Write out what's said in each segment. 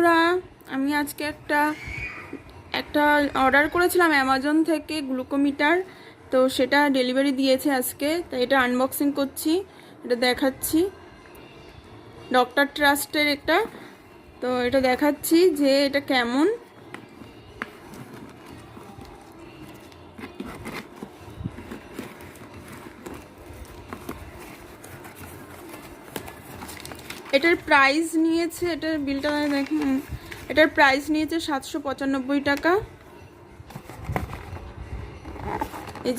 বন্ধুরা, আমি আজকে একটা অর্ডার করেছিলাম অ্যামাজন থেকে গ্লুকোমিটার। তো সেটা ডেলিভারি দিয়েছে আজকে, তাই এটা আনবক্সিং করছি, এটা দেখাচ্ছি। ডক্টর ট্রাস্টের এটা। তো এটা দেখাচ্ছি যে এটা কেমন। এটার প্রাইস নিয়েছে, এটার বিলটা দেখুন, এটার প্রাইস নিয়েছে 795 টাকা। এই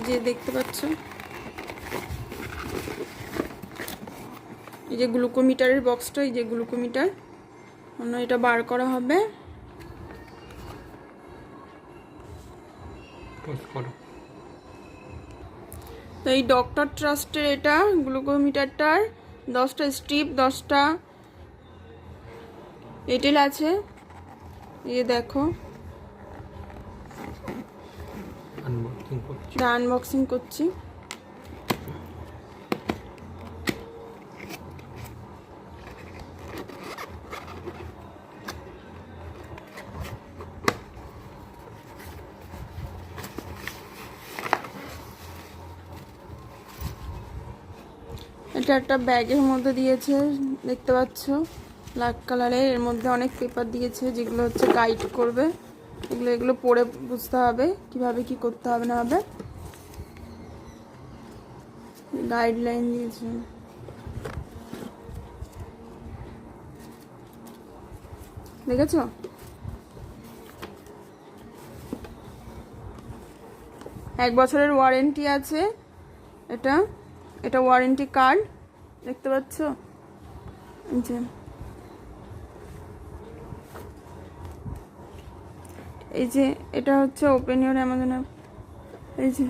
যে দেখতে পাচ্ছ, এই যে গ্লুকোমিটারের বক্সটা, এই যে গ্লুকোমিটার, এটা বার করা হবে। তো এই ডক্টর ট্রাস্টের এটা গ্লুকোমিটারটার 10টা স্ট্রিপ, 10টা এটেল আছে। এই দেখো, আনবক্সিং করছি। এটা একটা ব্যাগের মধ্যে দিয়েছে, দেখতে পাচ্ছ, ব্ল্যাক কালারের। এর মধ্যে অনেক পেপার দিয়েছে, যেগুলো হচ্ছে গাইড করবে। এগুলো পড়ে বুঝতে হবে কিভাবে কি করতে হবে না হবে। গাইডলাইন দিয়েছে। দেখেছ? এক বছরের ওয়ারেন্টি আছে। এটা ওয়ারেন্টি কার্ড, দেখতে পাচ্ছ। এই যে এটা হচ্ছে ওপেন ইওর অ্যামাজন অ্যাপ। এই যে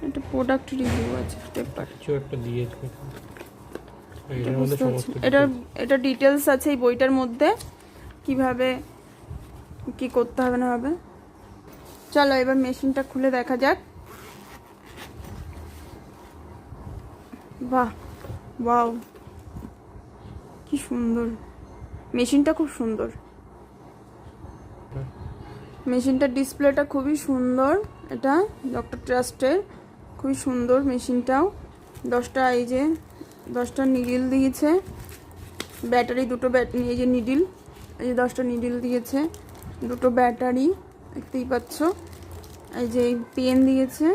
এটা প্রোডাক্ট রিভিউ আছে, পেপার একটা দিয়েছে। এটা ডিটেলস আছে এই বইটার মধ্যে, কিভাবে কি করতে হবে না হবে। চলো এবার মেশিনটা খুলে দেখা যাক। বাহ, ওয়াও, কি সুন্দর মেশিনটা, খুব সুন্দর মেশিনটার ডিসপ্লেটা খুবই সুন্দর। এটা ডক্টর ট্রাস্টের, খুবই সুন্দর মেশিনটাও। 10টা, এই যে 10টা নিডিল দিয়েছে, ব্যাটারি দুটো, এই যে নিডিল, এই যে 10টা নিডিল দিয়েছে, দুটো ব্যাটারি, দেখতেই পাচ্ছ। এই যে পেন দিয়েছে।